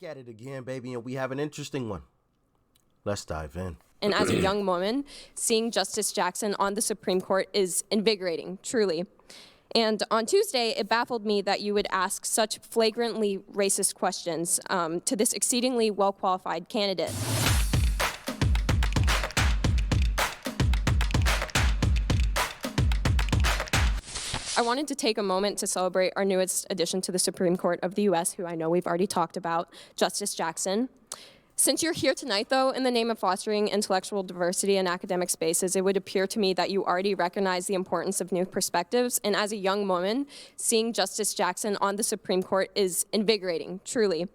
at it again, baby, and we have an interesting one. Let's dive in. And as a young woman, seeing Justice Jackson on the Supreme Court is invigorating, truly. And on Tuesday, it baffled me that you would ask such flagrantly racist questions to this exceedingly well-qualified candidate. I wanted to take a moment to celebrate our newest addition to the Supreme Court of the U.S., who I know we've already talked about, Justice Jackson. Since you're here tonight, though, in the name of fostering intellectual diversity in academic spaces, it would appear to me that you already recognize the importance of new perspectives. And as a young woman, seeing Justice Jackson on the Supreme Court is invigorating, truly.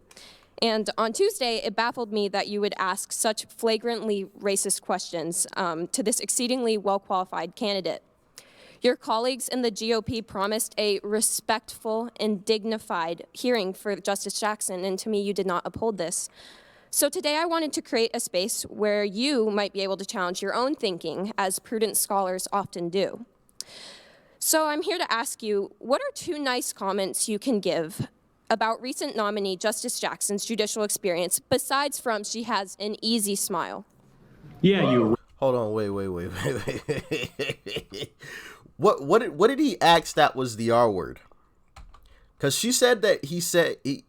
And on Tuesday, it baffled me that you would ask such flagrantly racist questions to this exceedingly well-qualified candidate. Your colleagues in the GOP promised a respectful and dignified hearing for Justice Jackson, and to me, you did not uphold this. So today I wanted to create a space where you might be able to challenge your own thinking, as prudent scholars often do. So I'm here to ask you, what are two nice comments you can give about recent nominee Justice Jackson's judicial experience, besides from she has an easy smile? Yeah, you... Hold on, wait. What did he ask that was the R word? Because she said that he said he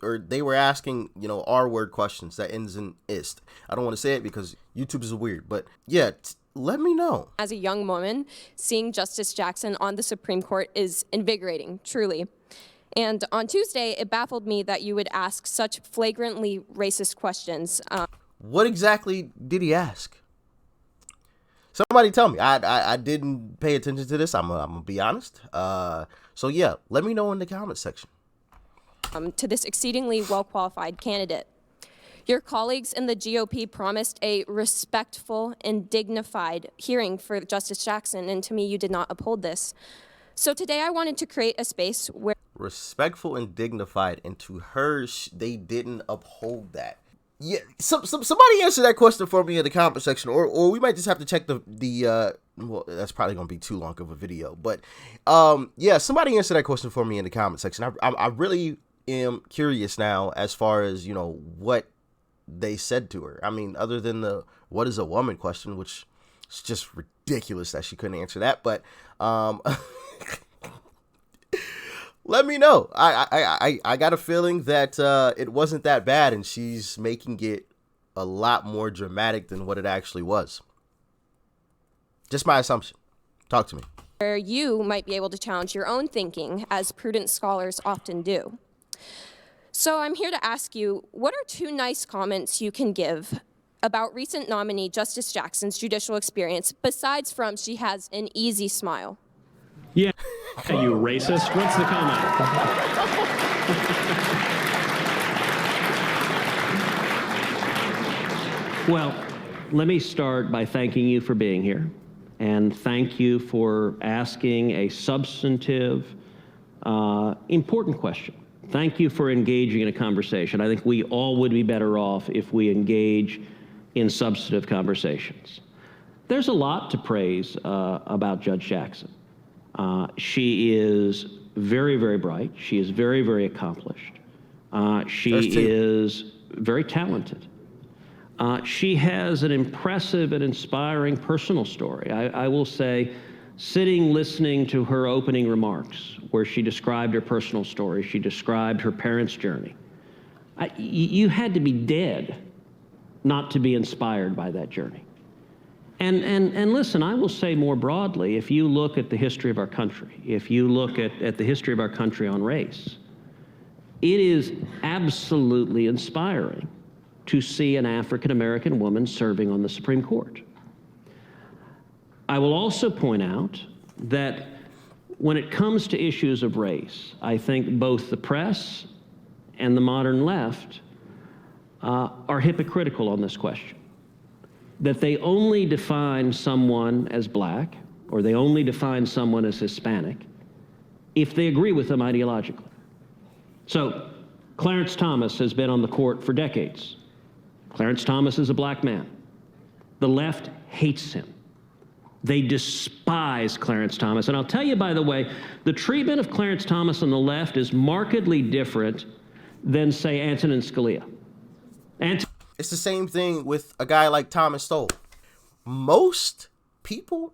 or they were asking, R word questions that ends in ist. I don't want to say it because YouTube is weird, but yeah, let me know. As a young woman, seeing Justice Jackson on the Supreme Court is invigorating, truly. And on Tuesday, it baffled me that you would ask such flagrantly racist questions. What exactly did he ask? Somebody tell me. I didn't pay attention to this. I'm gonna be honest. So yeah, let me know in the comment section. To this exceedingly well-qualified candidate. Your colleagues in the GOP promised a respectful and dignified hearing for Justice Jackson, and to me, you did not uphold this. So today I wanted to create a space where... Respectful and dignified, and to her, they didn't uphold that. Yeah, somebody answer that question for me in the comment section, or we might just have to check the well, that's probably gonna be too long of a video, but yeah, somebody answer that question for me in the comment section. I really am curious now as far as what they said to her. I mean, other than the "what is a woman" question, which is just ridiculous that she couldn't answer that, but let me know. I got a feeling that it wasn't that bad, and she's making it a lot more dramatic than what it actually was. Just my assumption. Talk to me. Where you might be able to challenge your own thinking, as prudent scholars often do. So I'm here to ask you, what are two nice comments you can give about recent nominee Justice Jackson's judicial experience, besides from she has an easy smile? Yeah, you racist. What's the comment? Well, let me start by thanking you for being here, and thank you for asking a substantive, important question. Thank you for engaging in a conversation. I think we all would be better off if we engage in substantive conversations. There's a lot to praise about Judge Jackson. She is very, very bright. She is very, very accomplished. She is very talented. She has an impressive and inspiring personal story. I will say, sitting listening to her opening remarks, where she described her personal story, she described her parents' journey. You had to be dead not to be inspired by that journey. And listen, I will say more broadly, if you look at the history of our country, if you look at the history of our country on race, it is absolutely inspiring to see an African-American woman serving on the Supreme Court. I will also point out that when it comes to issues of race, I think both the press and the modern left are hypocritical on this question. That they only define someone as black, or they only define someone as Hispanic, if they agree with them ideologically. So, Clarence Thomas has been on the court for decades. Clarence Thomas is a black man. The left hates him. They despise Clarence Thomas. And I'll tell you, by the way, the treatment of Clarence Thomas on the left is markedly different than, say, Antonin Scalia. It's the same thing with a guy like Thomas Sowell. Most people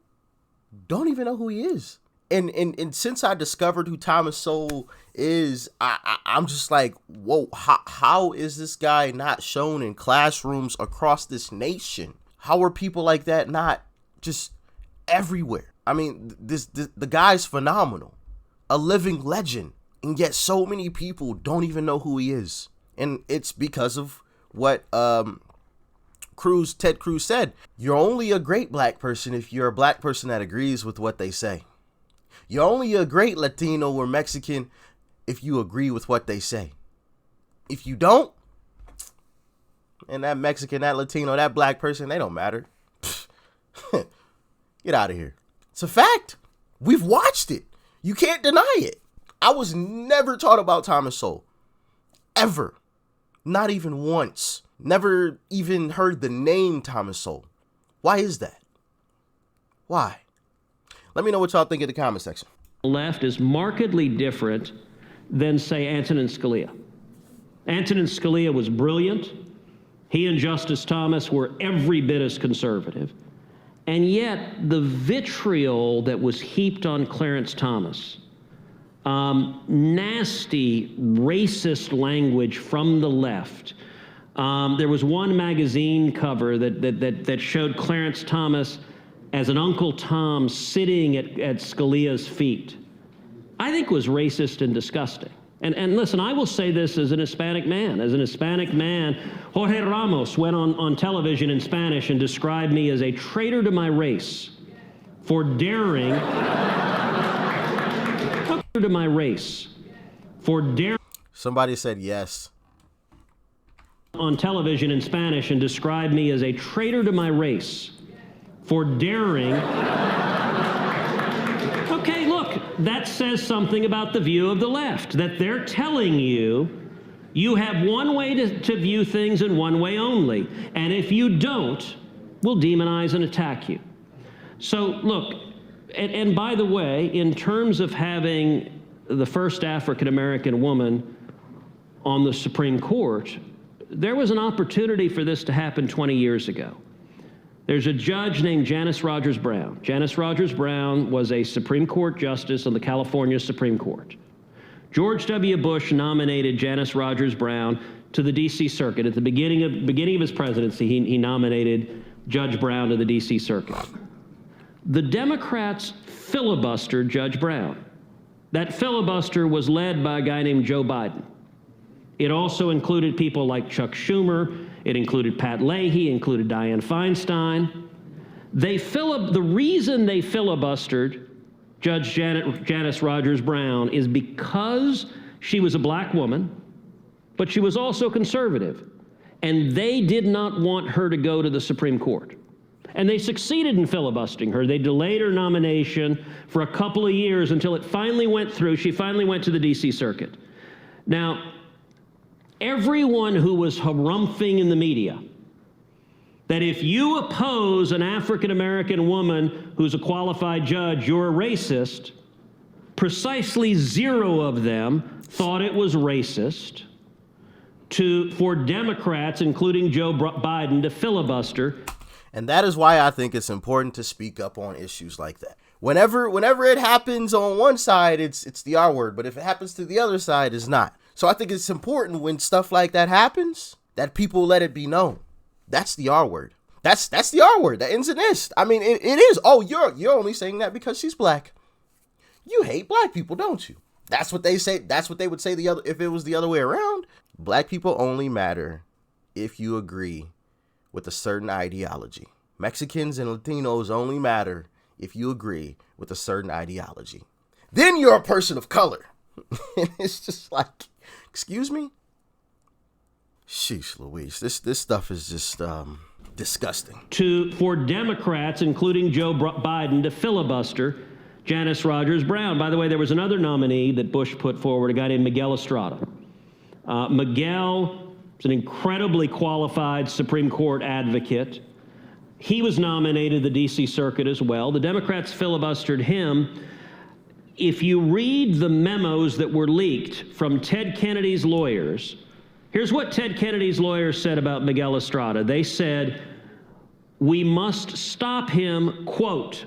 don't even know who he is. And since I discovered who Thomas Sowell is, I'm just like, whoa, how is this guy not shown in classrooms across this nation? How are people like that not just everywhere? I mean, the guy's phenomenal, a living legend, and yet so many people don't even know who he is. And it's because of what Ted Cruz said. You're only a great black person if you're a black person that agrees with what they say. You're only a great Latino or Mexican if you agree with what they say. If you don't, and that Mexican, that Latino, that black person, they don't matter. Get out of here. It's a fact. We've watched it. You can't deny it. I was never taught about Thomas Sowell. Ever. Not even once. Never even heard the name Thomas Sowell. Why is that? Why? Let me know what y'all think in the comment section. Left is markedly different than, say, Antonin Scalia. Antonin Scalia was brilliant. He and Justice Thomas were every bit as conservative. And yet the vitriol that was heaped on Clarence Thomas, nasty, racist language from the left. There was one magazine cover that showed Clarence Thomas as an Uncle Tom sitting at Scalia's feet. I think was racist and disgusting. And listen, I will say this as an Hispanic man. As an Hispanic man, Jorge Ramos went on television in Spanish and described me as a traitor to my race for daring to my race for daring. Somebody said yes. On television in Spanish and described me as a traitor to my race for daring. Okay, look, that says something about the view of the left, that they're telling you you have one way to view things and one way only. And if you don't, we'll demonize and attack you. So look, and by the way, in terms of having the first African-American woman on the Supreme Court, there was an opportunity for this to happen 20 years ago. There's a judge named Janice Rogers Brown. Janice Rogers Brown was a Supreme Court justice on the California Supreme Court. George W. Bush nominated Janice Rogers Brown to the D.C. Circuit. At the beginning of his presidency, he nominated Judge Brown to the D.C. Circuit. The Democrats filibustered Judge Brown. That filibuster was led by a guy named Joe Biden. It also included people like Chuck Schumer. It included Pat Leahy, included Dianne Feinstein. The reason they filibustered Judge Janice Rogers Brown is because she was a black woman, but she was also conservative. And they did not want her to go to the Supreme Court. And they succeeded in filibustering her. They delayed her nomination for a couple of years until it finally went through. She finally went to the D.C. Circuit. Now, everyone who was harumphing in the media that if you oppose an African-American woman who's a qualified judge, you're a racist, precisely zero of them thought it was racist for Democrats, including Joe Biden, to filibuster. And that is why I think it's important to speak up on issues like that. Whenever it happens on one side, it's the R word, but if it happens to the other side, it's not. So I think it's important when stuff like that happens that people let it be known. That's the R word. That's the R word. That ends in ist. I mean, it is. Oh, you're only saying that because she's black. You hate black people, don't you? That's what they say. That's what they would say if it was the other way around. Black people only matter if you agree with a certain ideology. Mexicans and Latinos only matter if you agree with a certain ideology. Then you're a person of color. And it's just like, excuse me? Sheesh Louise, this stuff is just disgusting. For Democrats, including Joe Biden, to filibuster Janice Rogers Brown. By the way, there was another nominee that Bush put forward, a guy named Miguel Estrada. Miguel is an incredibly qualified Supreme Court advocate. He was nominated to the D.C. Circuit as well. The Democrats filibustered him. If you read the memos that were leaked from Ted Kennedy's lawyers, here's what Ted Kennedy's lawyers said about Miguel Estrada. They said, we must stop him, quote,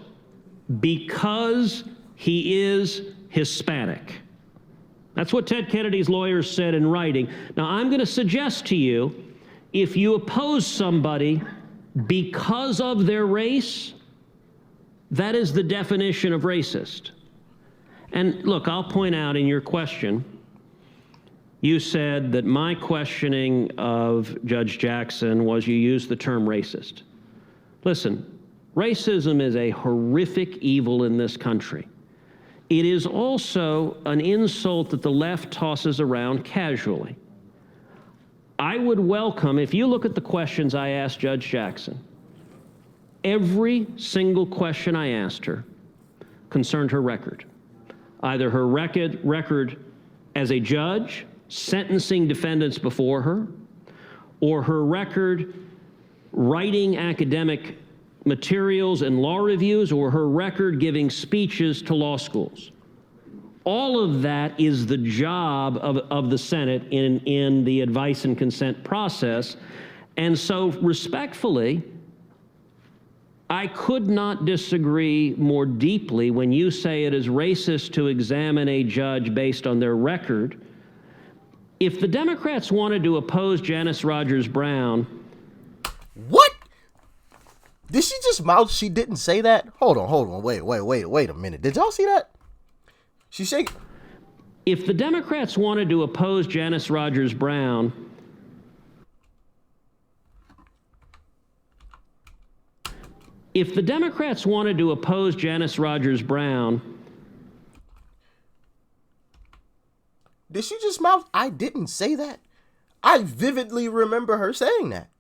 because he is Hispanic. That's what Ted Kennedy's lawyers said in writing. Now, I'm going to suggest to you, if you oppose somebody because of their race, that is the definition of racist. And look, I'll point out in your question, you said that my questioning of Judge Jackson was you used the term racist. Listen, racism is a horrific evil in this country. It is also an insult that the left tosses around casually. I would welcome, if you look at the questions I asked Judge Jackson, every single question I asked her concerned her record. Either her record as a judge, sentencing defendants before her, or her record writing academic materials and law reviews, or her record giving speeches to law schools. All of that is the job of the Senate in the advice and consent process. And so respectfully, I could not disagree more deeply when you say it is racist to examine a judge based on their record. If the Democrats wanted to oppose Janice Rogers Brown. What? Did she just mouth she didn't say that? Hold on. Wait a minute. Did y'all see that? She shake. If the Democrats wanted to oppose Janice Rogers Brown, did she just mouth I didn't say that? I vividly remember her saying that.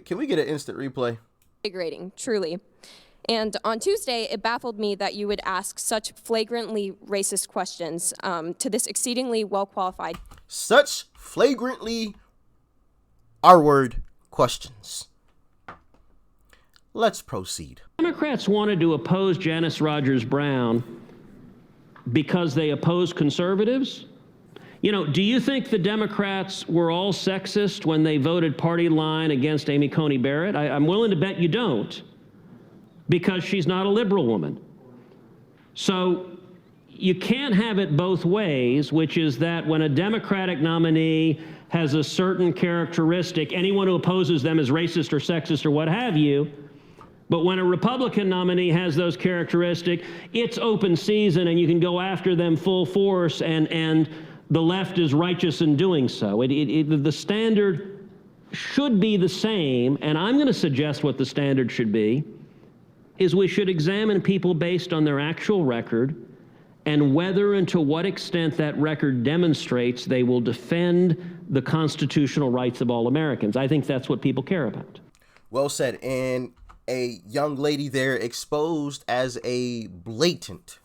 Can we get an instant replay? Invigorating, truly. And on Tuesday, it baffled me that you would ask such flagrantly racist questions to this exceedingly well-qualified. Such flagrantly R-word questions. Let's proceed. Democrats wanted to oppose Janice Rogers Brown because they oppose conservatives? You know, do you think the Democrats were all sexist when they voted party line against Amy Coney Barrett? I'm willing to bet you don't, because she's not a liberal woman. So you can't have it both ways, which is that when a Democratic nominee has a certain characteristic, anyone who opposes them is racist or sexist or what have you. But when a Republican nominee has those characteristics, it's open season and you can go after them full force, and the left is righteous in doing so. The standard should be the same, and I'm going to suggest what the standard should be, is we should examine people based on their actual record and whether and to what extent that record demonstrates they will defend the constitutional rights of all Americans. I think that's what people care about. Well said. And a young lady there exposed as a blatant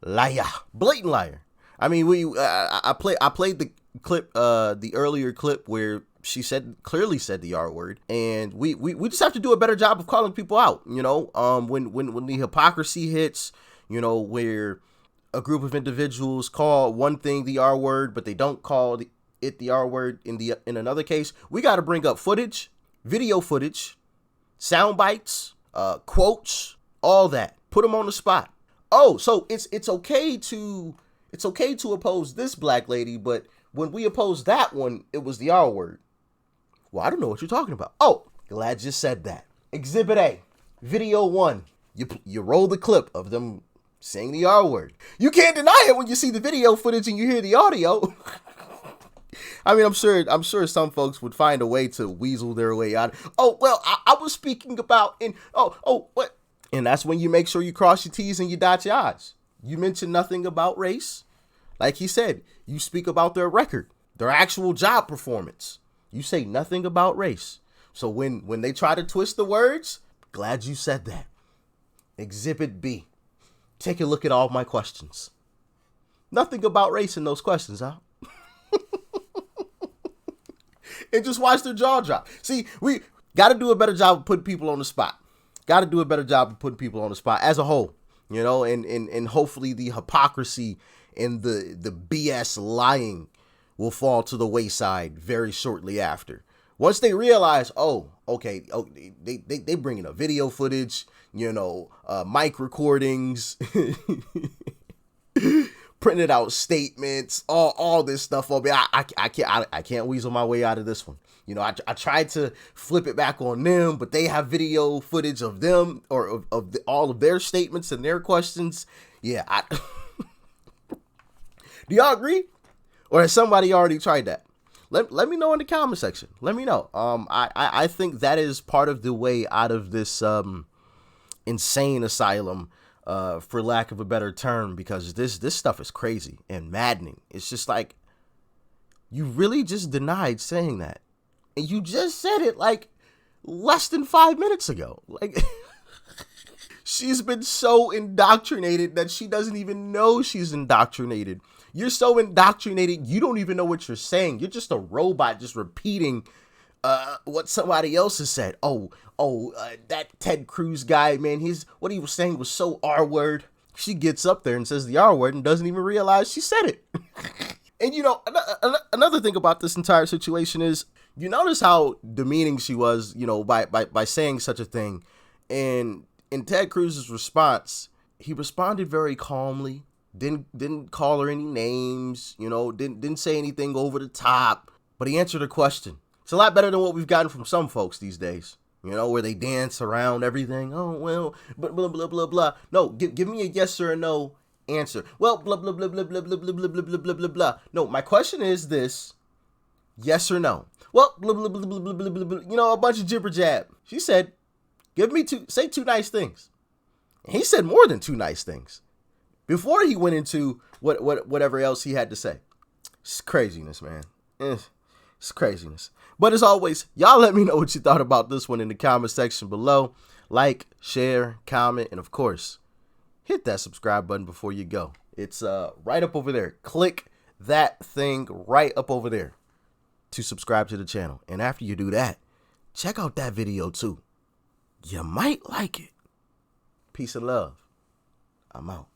liar. Blatant liar. I mean, I played the clip, the earlier clip where she clearly said the R word, and we just have to do a better job of calling people out. You know, when the hypocrisy hits, you know, where a group of individuals call one thing the R word, but they don't call it the R word in another case, we got to bring up footage, video footage, sound bites, quotes, all that. Put them on the spot. Oh, so it's okay to oppose this black lady, but when we opposed that one, it was the R word. Well, I don't know what you're talking about. Oh, glad you said that. Exhibit A, video 1. You roll the clip of them saying the R word. You can't deny it when you see the video footage and you hear the audio. I mean, I'm sure some folks would find a way to weasel their way out. Oh, well, I was speaking about what? And that's when you make sure you cross your T's and you dot your I's. You mention nothing about race. Like he said, you speak about their record, their actual job performance. You say nothing about race. So when they try to twist the words, glad you said that. Exhibit B. Take a look at all my questions. Nothing about race in those questions, huh? and just watch their jaw drop. See, we got to do a better job of putting people on the spot. Got to do a better job of putting people on the spot as a whole, you know, and hopefully the hypocrisy and the BS lying will fall to the wayside very shortly after. Once they realize, oh, okay, they bring in a video footage, you know, mic recordings, printed out statements, all this stuff. I can't weasel my way out of this one. You know, I tried to flip it back on them, but they have video footage of them or of all of their statements and their questions. Yeah. Do y'all agree? Or has somebody already tried that? Let me know in the comment section. Let me know. I think that is part of the way out of this insane asylum, for lack of a better term, because this stuff is crazy and maddening. It's just like, you really just denied saying that. And you just said it like less than 5 minutes ago. Like, she's been so indoctrinated that she doesn't even know she's indoctrinated. You're so indoctrinated, you don't even know what you're saying. You're just a robot just repeating what somebody else has said. That Ted Cruz guy, man, what he was saying was so R-word. She gets up there and says the R-word and doesn't even realize she said it. And, you know, another thing about this entire situation is, you notice how demeaning she was, you know, by saying such a thing. And in Ted Cruz's response, he responded very calmly, didn't call her any names, you know, didn't say anything over the top, but he answered her question. It's a lot better than what we've gotten from some folks these days, you know, where they dance around everything. Oh, well, blah, blah, blah, blah, blah. No, give me a yes or a no answer. Well, blah, blah, blah, blah, blah, blah, blah, blah, blah, blah, blah, blah. No, my question is this: yes or no? Well, blah, blah, blah, blah, blah, blah, blah, blah. You know, a bunch of jibber jab. She said, say two nice things. And he said more than two nice things before he went into whatever else he had to say. It's craziness, man. It's craziness. But as always, y'all let me know what you thought about this one in the comment section below. Like, share, comment, and of course, hit that subscribe button before you go. It's right up over there. Click that thing right up over there to subscribe to the channel. And after you do that, check out that video too. You might like it. Peace and love. I'm out.